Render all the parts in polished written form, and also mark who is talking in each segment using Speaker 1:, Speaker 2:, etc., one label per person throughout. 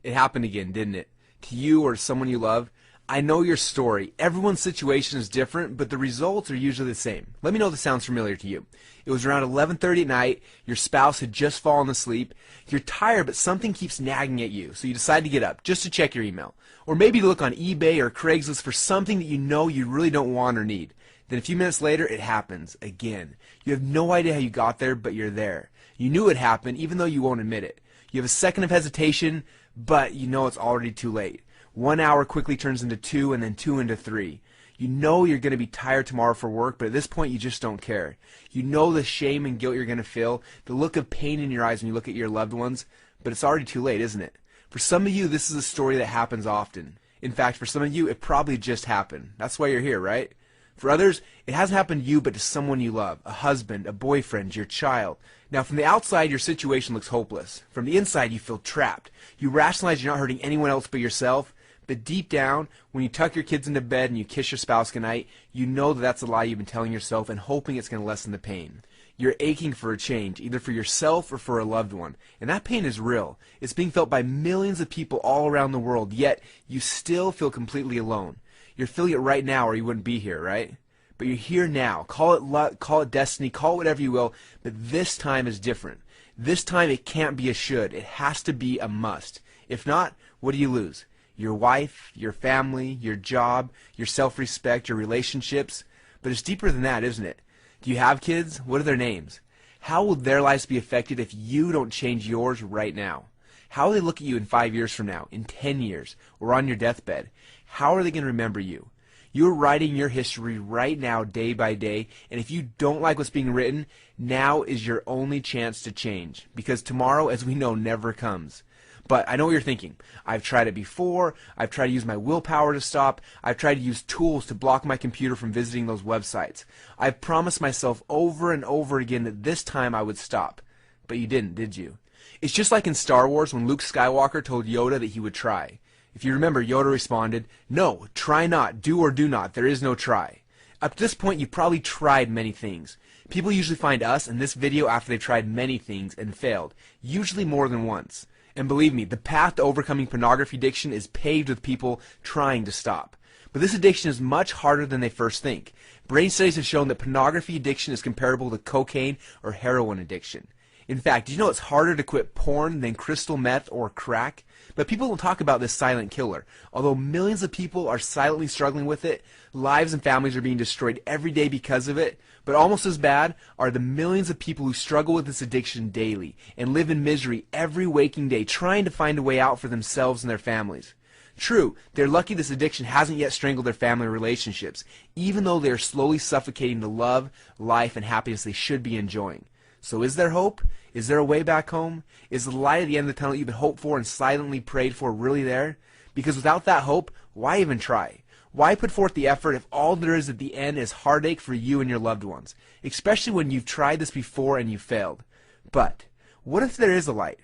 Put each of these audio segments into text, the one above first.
Speaker 1: It happened again, didn't it? To you or someone you love? I know your story. Everyone's situation is different, but the results are usually the same. Let me know if this sounds familiar to you. It was around 11:30 at night, your spouse had just fallen asleep, you're tired but something keeps nagging at you, so you decide to get up just to check your email. Or maybe to look on eBay or Craigslist for something that you know you really don't want or need. Then a few minutes later, it happens again. You have no idea how you got there, but you're there. You knew it happened, even though you won't admit it. You have a second of hesitation, but you know it's already too late. 1 hour quickly turns into 2, and then 2 into 3. You know you're going to be tired tomorrow for work, but at this point you just don't care. You know the shame and guilt you're going to feel, the look of pain in your eyes when you look at your loved ones, but it's already too late, isn't it? For some of you, this is a story that happens often. In fact, for some of you, it probably just happened. That's why you're here, right? For others, it hasn't happened to you, but to someone you love, a husband, a boyfriend, your child. Now, from the outside, your situation looks hopeless. From the inside, you feel trapped. You rationalize you're not hurting anyone else but yourself, but deep down, when you tuck your kids into bed and you kiss your spouse goodnight, you know that that's a lie you've been telling yourself and hoping it's going to lessen the pain. You're aching for a change, either for yourself or for a loved one. And that pain is real. It's being felt by millions of people all around the world, yet you still feel completely alone. You're feeling it right now or you wouldn't be here, right? But you're here now. Call it luck, call it destiny, call it whatever you will, but this time is different. This time it can't be a should. It has to be a must. If not, what do you lose? Your wife, your family, your job, your self-respect, your relationships. But it's deeper than that, isn't it? Do you have kids? What are their names? How will their lives be affected if you don't change yours right now? How will they look at you in 5 years from now, in 10 years, or on your deathbed? How are they going to remember you? You're writing your history right now, day by day, and if you don't like what's being written, now is your only chance to change, because tomorrow, as we know, never comes. But I know what you're thinking. I've tried it before. I've tried to use my willpower to stop. I've tried to use tools to block my computer from visiting those websites. I've promised myself over and over again that this time I would stop. But you didn't, did you? It's just like in Star Wars when Luke Skywalker told Yoda that he would try. If you remember, Yoda responded, "No, try not, do or do not, there is no try." Up to this point, you've probably tried many things. People usually find us in this video after they've tried many things and failed, usually more than once. And believe me, the path to overcoming pornography addiction is paved with people trying to stop. But this addiction is much harder than they first think. Brain studies have shown that pornography addiction is comparable to cocaine or heroin addiction. In fact, did you know it's harder to quit porn than crystal meth or crack? But people don't talk about this silent killer. Although millions of people are silently struggling with it, lives and families are being destroyed every day because of it. But almost as bad are the millions of people who struggle with this addiction daily and live in misery every waking day trying to find a way out for themselves and their families. True, they're lucky this addiction hasn't yet strangled their family relationships, even though they are slowly suffocating the love, life, and happiness they should be enjoying. So is there hope? Is there a way back home? Is the light at the end of the tunnel you've been hoped for and silently prayed for really there? Because without that hope, why even try? Why put forth the effort if all there is at the end is heartache for you and your loved ones, especially when you've tried this before and you've failed? But what if there is a light?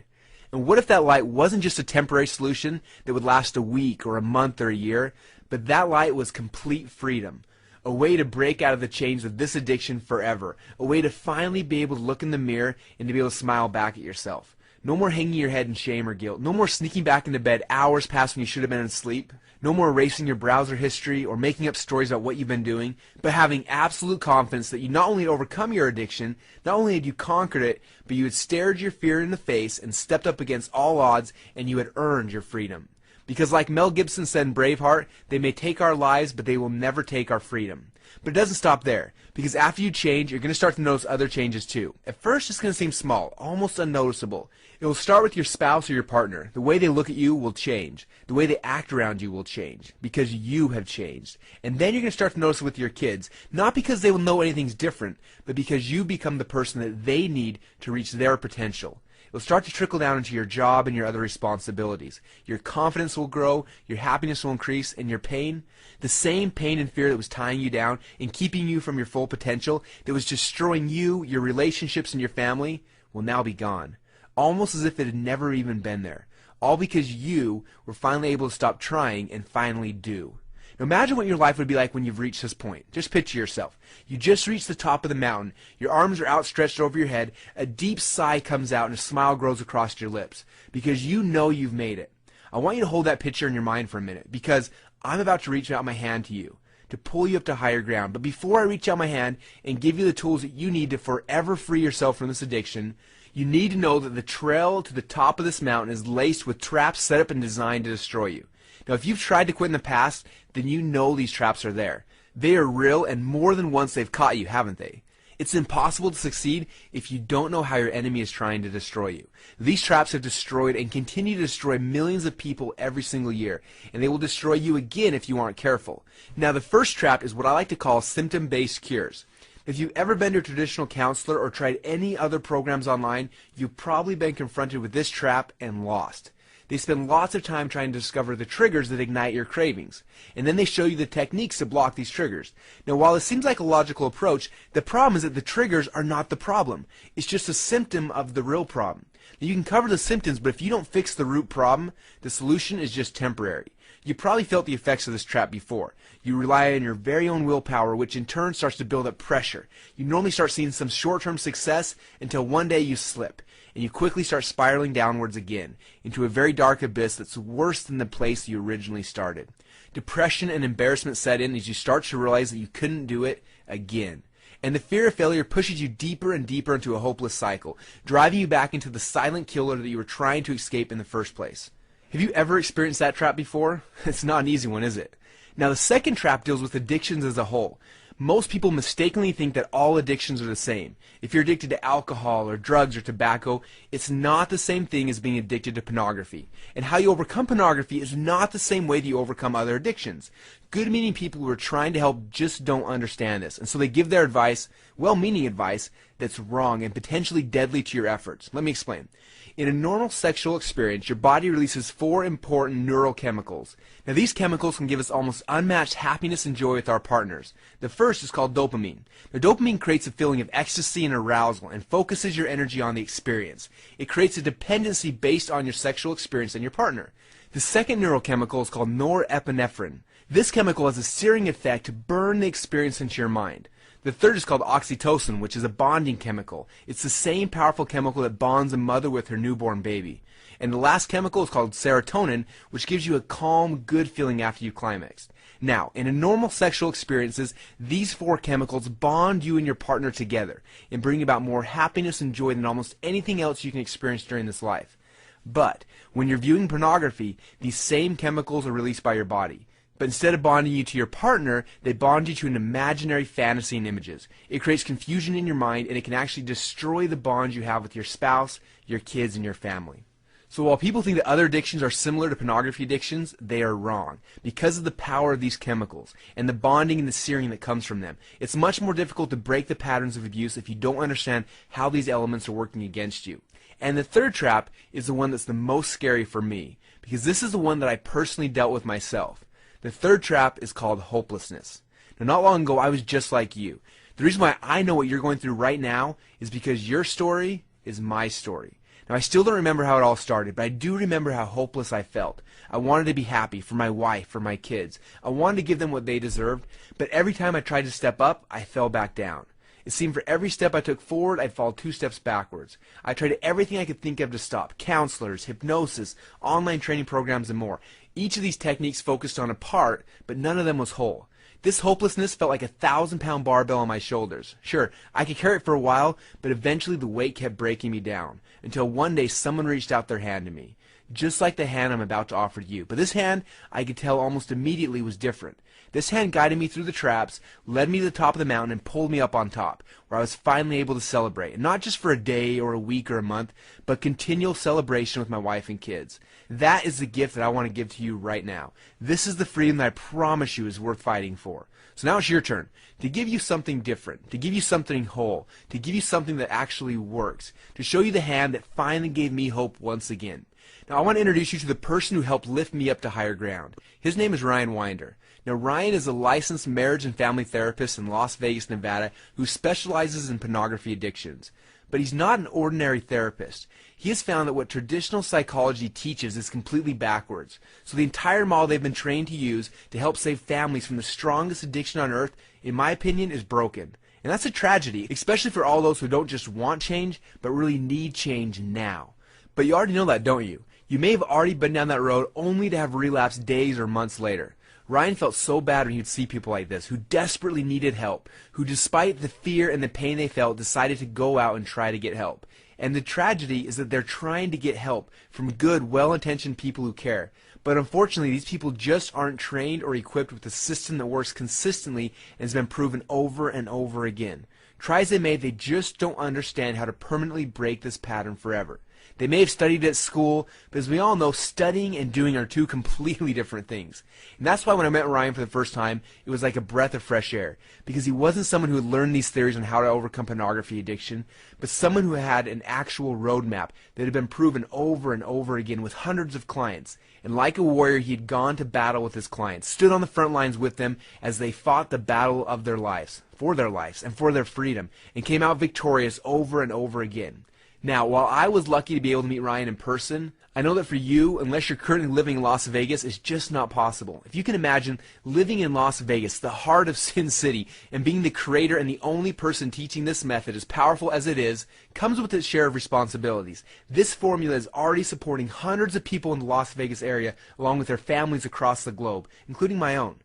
Speaker 1: And what if that light wasn't just a temporary solution that would last a week or a month or a year, but that light was complete freedom? A way to break out of the chains of this addiction forever. A way to finally be able to look in the mirror and to be able to smile back at yourself. No more hanging your head in shame or guilt. No more sneaking back into bed hours past when you should have been asleep. No more erasing your browser history or making up stories about what you've been doing, but having absolute confidence that you not only had overcome your addiction, not only had you conquered it, but you had stared your fear in the face and stepped up against all odds and you had earned your freedom. Because like Mel Gibson said in Braveheart, they may take our lives, but they will never take our freedom. But it doesn't stop there, because after you change, you're going to start to notice other changes too. At first, it's going to seem small, almost unnoticeable. It will start with your spouse or your partner. The way they look at you will change. The way they act around you will change, because you have changed. And then you're going to start to notice it with your kids, not because they will know anything's different, but because you become the person that they need to reach their potential. It'll start to trickle down into your job and your other responsibilities. Your confidence will grow, your happiness will increase, and your pain, the same pain and fear that was tying you down and keeping you from your full potential, that was destroying you, your relationships, and your family, will now be gone. Almost as if it had never even been there. All because you were finally able to stop trying and finally do. Now imagine what your life would be like when you've reached this point. Just picture yourself. You just reached the top of the mountain. Your arms are outstretched over your head. A deep sigh comes out and a smile grows across your lips because you know you've made it. I want you to hold that picture in your mind for a minute, because I'm about to reach out my hand to you to pull you up to higher ground. But before I reach out my hand and give you the tools that you need to forever free yourself from this addiction, you need to know that the trail to the top of this mountain is laced with traps set up and designed to destroy you. Now, if you've tried to quit in the past, then you know these traps are there. They are real, and more than once they've caught you, haven't they? It's impossible to succeed if you don't know how your enemy is trying to destroy you. These traps have destroyed and continue to destroy millions of people every single year, and they will destroy you again if you aren't careful. Now, the first trap is what I like to call symptom-based cures. If you've ever been to a traditional counselor or tried any other programs online, you've probably been confronted with this trap and lost. They spend lots of time trying to discover the triggers that ignite your cravings, and then they show you the techniques to block these triggers. Now, while it seems like a logical approach, the problem is that the triggers are not the problem. It's just a symptom of the real problem. Now, you can cover the symptoms, but if you don't fix the root problem, the solution is just temporary. You probably felt the effects of this trap before. You rely on your very own willpower, which in turn starts to build up pressure. You normally start seeing some short-term success until one day you slip, and you quickly start spiraling downwards again into a very dark abyss that's worse than the place you originally started. Depression and embarrassment set in as you start to realize that you couldn't do it again. And the fear of failure pushes you deeper and deeper into a hopeless cycle, driving you back into the silent killer that you were trying to escape in the first place. Have you ever experienced that trap before? It's not an easy one, is it? Now, the second trap deals with addictions as a whole. Most people mistakenly think that all addictions are the same. If you're addicted to alcohol or drugs or tobacco, it's not the same thing as being addicted to pornography. And how you overcome pornography is not the same way that you overcome other addictions. Good-meaning people who are trying to help just don't understand this, and so they give their advice, well-meaning advice, that's wrong and potentially deadly to your efforts. Let me explain. In a normal sexual experience, your body releases 4 important neurochemicals. Now, these chemicals can give us almost unmatched happiness and joy with our partners. The first is called dopamine. Now, dopamine creates a feeling of ecstasy and arousal and focuses your energy on the experience. It creates a dependency based on your sexual experience and your partner. The second neurochemical is called norepinephrine. This chemical has a searing effect to burn the experience into your mind. The third is called oxytocin, which is a bonding chemical. It's the same powerful chemical that bonds a mother with her newborn baby. And the last chemical is called serotonin, which gives you a calm, good feeling after you climaxed. Now, in a normal sexual experiences, these 4 chemicals bond you and your partner together and bring about more happiness and joy than almost anything else you can experience during this life. But when you're viewing pornography, these same chemicals are released by your body. But instead of bonding you to your partner, they bond you to an imaginary fantasy and images. It creates confusion in your mind, and it can actually destroy the bonds you have with your spouse, your kids, and your family. So while people think that other addictions are similar to pornography addictions, they are wrong. Because of the power of these chemicals and the bonding and the searing that comes from them, it's much more difficult to break the patterns of abuse if you don't understand how these elements are working against you. And the third trap is the one that's the most scary for me, because this is the one that I personally dealt with myself. The third trap is called hopelessness. Now, not long ago, I was just like you. The reason why I know what you're going through right now is because your story is my story. Now, I still don't remember how it all started, but I do remember how hopeless I felt. I wanted to be happy for my wife, for my kids. I wanted to give them what they deserved, but every time I tried to step up, I fell back down. It seemed for every step I took forward, I'd fall 2 steps backwards. I tried everything I could think of to stop. Counselors, hypnosis, online training programs, and more. Each of these techniques focused on a part, but none of them was whole. This hopelessness felt like a 1,000-pound barbell on my shoulders. Sure, I could carry it for a while, but eventually the weight kept breaking me down, until one day someone reached out their hand to me. Just like the hand I'm about to offer to you. But this hand, I could tell almost immediately, was different. This hand guided me through the traps, led me to the top of the mountain, and pulled me up on top, where I was finally able to celebrate. And not just for a day or a week or a month, but continual celebration with my wife and kids. That is the gift that I want to give to you right now. This is the freedom that I promise you is worth fighting for. So now it's your turn to give you something different, to give you something whole, to give you something that actually works, to show you the hand that finally gave me hope once again. Now, I want to introduce you to the person who helped lift me up to higher ground. His name is Ryan Winder. Now, Ryan is a licensed marriage and family therapist in Las Vegas, Nevada, who specializes in pornography addictions. But he's not an ordinary therapist. He has found that what traditional psychology teaches is completely backwards. So the entire model they've been trained to use to help save families from the strongest addiction on earth, in my opinion, is broken. And that's a tragedy, especially for all those who don't just want change, but really need change now. But you already know that, don't you? You may have already been down that road only to have relapse days or months later. Ryan felt so bad when he would see people like this, who desperately needed help, who despite the fear and the pain they felt, decided to go out and try to get help. And the tragedy is that they're trying to get help from good, well-intentioned people who care. But unfortunately, these people just aren't trained or equipped with a system that works consistently and has been proven over and over again. Try as they may, they just don't understand how to permanently break this pattern forever. They may have studied at school, but as we all know, studying and doing are two completely different things. And that's why when I met Ryan for the first time, it was like a breath of fresh air, because he wasn't someone who had learned these theories on how to overcome pornography addiction, but someone who had an actual roadmap that had been proven over and over again with hundreds of clients. And like a warrior, he had gone to battle with his clients, stood on the front lines with them as they fought the battle of their lives, and for their freedom, and came out victorious over and over again. Now, while I was lucky to be able to meet Ryan in person, I know that for you, unless you're currently living in Las Vegas, it's just not possible. If you can imagine living in Las Vegas, the heart of Sin City, and being the creator and the only person teaching this method, as powerful as it is, comes with its share of responsibilities. This formula is already supporting hundreds of people in the Las Vegas area, along with their families across the globe, including my own.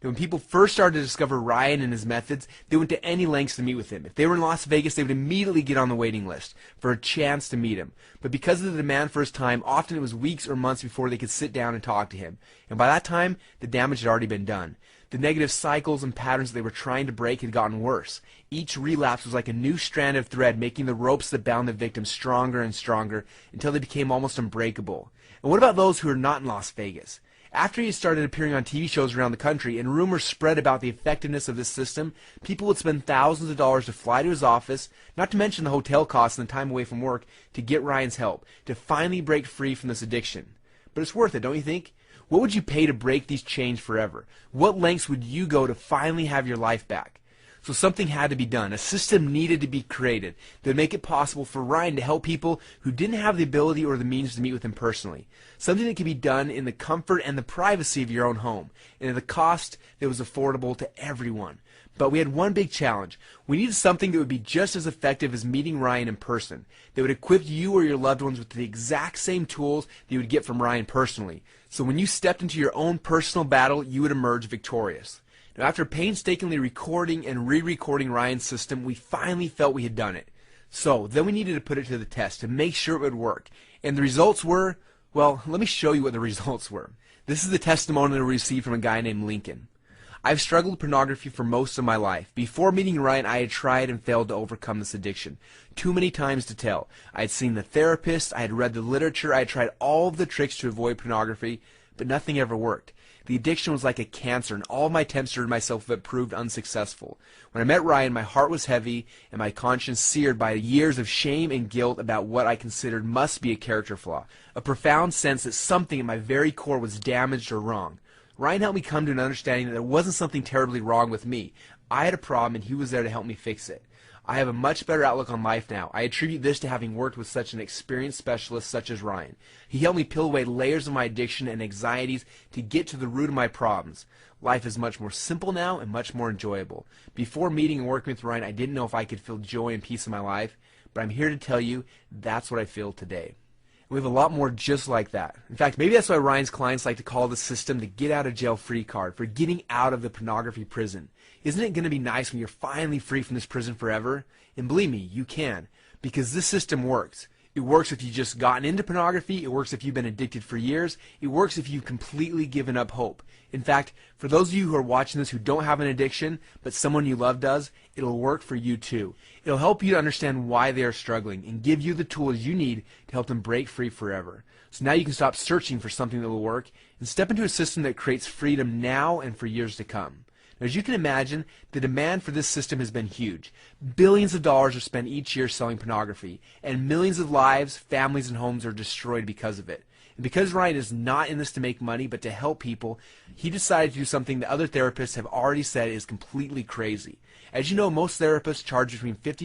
Speaker 1: When people first started to discover Ryan and his methods, they went to any lengths to meet with him. If they were in Las Vegas, they would immediately get on the waiting list for a chance to meet him. But because of the demand for his time, often it was weeks or months before they could sit down and talk to him. And by that time, the damage had already been done. The negative cycles and patterns they were trying to break had gotten worse. Each relapse was like a new strand of thread, making the ropes that bound the victim stronger and stronger until they became almost unbreakable. And what about those who are not in Las Vegas? After he started appearing on TV shows around the country and rumors spread about the effectiveness of this system, people would spend thousands of dollars to fly to his office, not to mention the hotel costs and the time away from work, to get Ryan's help, to finally break free from this addiction. But it's worth it, don't you think? What would you pay to break these chains forever? What lengths would you go to finally have your life back? So something had to be done. A system needed to be created that would make it possible for Ryan to help people who didn't have the ability or the means to meet with him personally. Something that could be done in the comfort and the privacy of your own home, and at a cost that was affordable to everyone. But we had one big challenge. We needed something that would be just as effective as meeting Ryan in person, that would equip you or your loved ones with the exact same tools that you would get from Ryan personally. So when you stepped into your own personal battle, you would emerge victorious. Now, after painstakingly recording and re-recording Ryan's system, we finally felt we had done it. So then we needed to put it to the test to make sure it would work. And the results were, well, let me show you what the results were. This is the testimonial we received from a guy named Lincoln. I've struggled with pornography for most of my life. Before meeting Ryan, I had tried and failed to overcome this addiction. Too many times to tell. I had seen the therapist, I had read the literature, I had tried all of the tricks to avoid pornography, but nothing ever worked. The addiction was like a cancer, and all of my attempts to rid myself of it proved unsuccessful. When I met Ryan, my heart was heavy and my conscience seared by years of shame and guilt about what I considered must be a character flaw, a profound sense that something at my very core was damaged or wrong. Ryan helped me come to an understanding that there wasn't something terribly wrong with me. I had a problem, and he was there to help me fix it. I have a much better outlook on life now. I attribute this to having worked with such an experienced specialist such as Ryan. He helped me peel away layers of my addiction and anxieties to get to the root of my problems. Life is much more simple now and much more enjoyable. Before meeting and working with Ryan, I didn't know if I could feel joy and peace in my life, but I'm here to tell you that's what I feel today. We have a lot more just like that. In fact, maybe that's why Ryan's clients like to call the system the get out of jail free card, for getting out of the pornography prison. Isn't it going to be nice when you're finally free from this prison forever? And believe me, you can, because this system works. It works if you've just gotten into pornography. It works if you've been addicted for years. It works if you've completely given up hope. In fact, for those of you who are watching this who don't have an addiction, but someone you love does, it'll work for you too. It'll help you to understand why they are struggling and give you the tools you need to help them break free forever. So now you can stop searching for something that will work and step into a system that creates freedom now and for years to come. Now, as you can imagine, the demand for this system has been huge. Billions of dollars are spent each year selling pornography, and millions of lives, families, and homes are destroyed because of it. And because Ryan is not in this to make money, but to help people, he decided to do something that other therapists have already said is completely crazy. As you know, most therapists charge between $50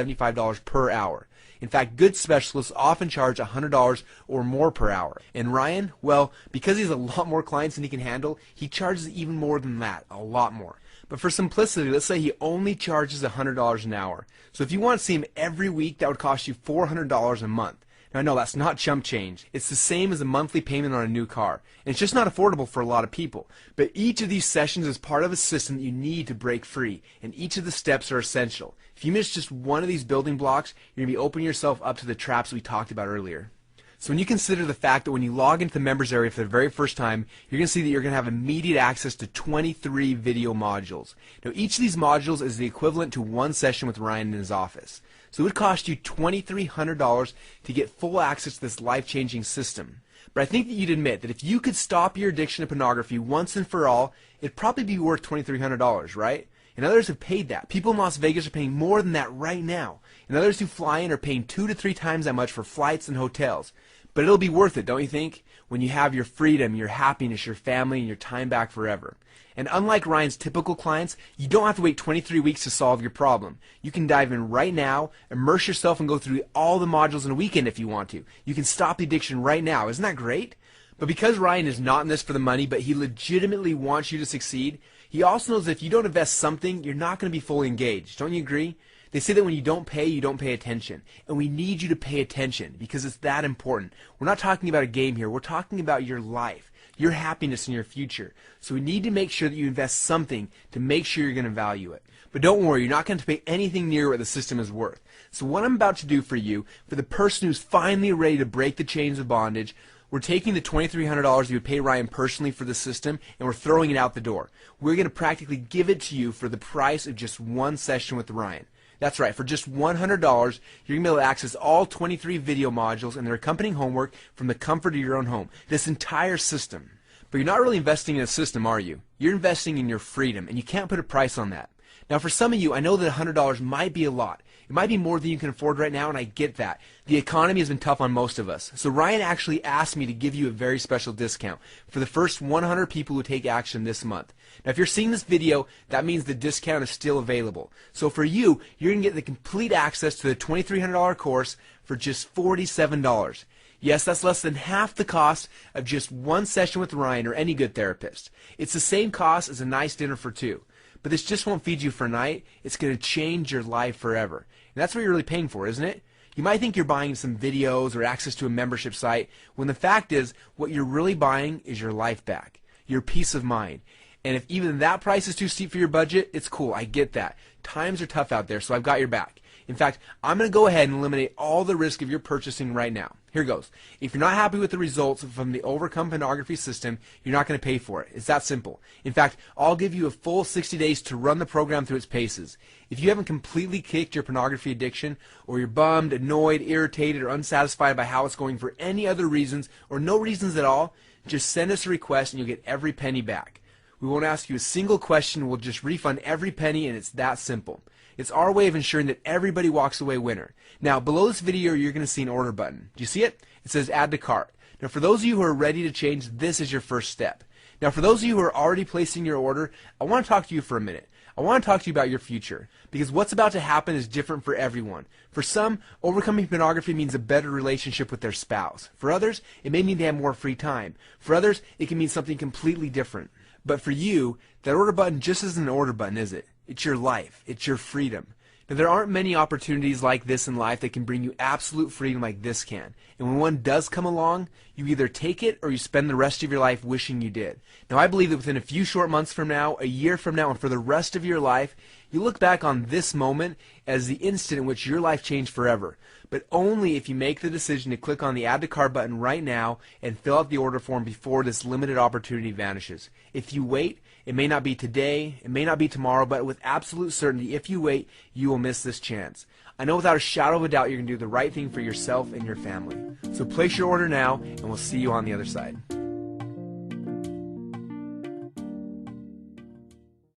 Speaker 1: and $75 per hour. In fact, good specialists often charge $100 or more per hour. And Ryan, well, because he has a lot more clients than he can handle, he charges even more than that, a lot more. But for simplicity, let's say he only charges $100 an hour. So if you want to see him every week, that would cost you $400 a month. Now I know that's not chump change. It's the same as a monthly payment on a new car. And it's just not affordable for a lot of people. But each of these sessions is part of a system that you need to break free. And each of the steps are essential. If you miss just one of these building blocks, you're going to be opening yourself up to the traps we talked about earlier. So when you consider the fact that when you log into the members area for the very first time, you're going to see that you're going to have immediate access to 23 video modules. Now each of these modules is the equivalent to one session with Ryan in his office. So it would cost you $2,300 to get full access to this life-changing system. But I think that you'd admit that if you could stop your addiction to pornography once and for all, it'd probably be worth $2,300, right? And others have paid that. People in Las Vegas are paying more than that right now. And others who fly in are paying 2 to 3 times that much for flights and hotels. But it'll be worth it, don't you think? When you have your freedom, your happiness, your family, and your time back forever. And unlike Ryan's typical clients, you don't have to wait 23 weeks to solve your problem. You can dive in right now, immerse yourself, and go through all the modules in a weekend if you want to. You can stop the addiction right now. Isn't that great? But because Ryan is not in this for the money, but he legitimately wants you to succeed, he also knows that if you don't invest something, you're not going to be fully engaged. Don't you agree? They say that when you don't pay attention. And we need you to pay attention because it's that important. We're not talking about a game here. We're talking about your life, your happiness, and your future. So we need to make sure that you invest something to make sure you're going to value it. But don't worry, you're not going to pay anything near what the system is worth. So what I'm about to do for you, for the person who's finally ready to break the chains of bondage, we're taking the $2,300 you would pay Ryan personally for the system, and we're throwing it out the door. We're going to practically give it to you for the price of just one session with Ryan. That's right, for just $100, you're going to be able to access all 23 video modules and their accompanying homework from the comfort of your own home. This entire system. But you're not really investing in a system, are you? You're investing in your freedom, and you can't put a price on that. Now, for some of you, I know that $100 might be a lot. It might be more than you can afford right now, and I get that. The economy has been tough on most of us. So Ryan actually asked me to give you a very special discount for the first 100 people who take action this month. Now, if you're seeing this video, that means the discount is still available. So for you, you're going to get the complete access to the $2,300 course for just $47. Yes, that's less than half the cost of just one session with Ryan or any good therapist. It's the same cost as a nice dinner for two. But this just won't feed you for a night. It's going to change your life forever. And that's what you're really paying for, isn't it? You might think you're buying some videos or access to a membership site, when the fact is, what you're really buying is your life back, your peace of mind. And if even that price is too steep for your budget, it's cool. I get that. Times are tough out there, so I've got your back. In fact, I'm going to go ahead and eliminate all the risk of your purchasing right now. Here goes. If you're not happy with the results from the Overcome Pornography system, you're not going to pay for it. It's that simple. In fact, I'll give you a full 60 days to run the program through its paces. If you haven't completely kicked your pornography addiction, or you're bummed, annoyed, irritated, or unsatisfied by how it's going for any other reasons, or no reasons at all, just send us a request and you'll get every penny back. We won't ask you a single question. We'll just refund every penny, and it's that simple. It's our way of ensuring that everybody walks away winner. Now, below this video, you're going to see an order button. Do you see it? It says add to cart. Now, for those of you who are ready to change, this is your first step. Now, for those of you who are already placing your order, I want to talk to you for a minute. I want to talk to you about your future, because what's about to happen is different for everyone. For some, overcoming pornography means a better relationship with their spouse. For others, it may mean they have more free time. For others, it can mean something completely different. But for you, that order button just isn't an order button, is it? It's your life. It's your freedom. Now, there aren't many opportunities like this in life that can bring you absolute freedom like this can. And when one does come along, you either take it or you spend the rest of your life wishing you did. Now, I believe that within a few short months from now, a year from now, and for the rest of your life, you look back on this moment as the instant in which your life changed forever. But only if you make the decision to click on the Add to Cart button right now and fill out the order form before this limited opportunity vanishes. If you wait, it may not be today, it may not be tomorrow, but with absolute certainty, if you wait, you will miss this chance. I know without a shadow of a doubt you're going to do the right thing for yourself and your family. So place your order now, and we'll see you on the other side.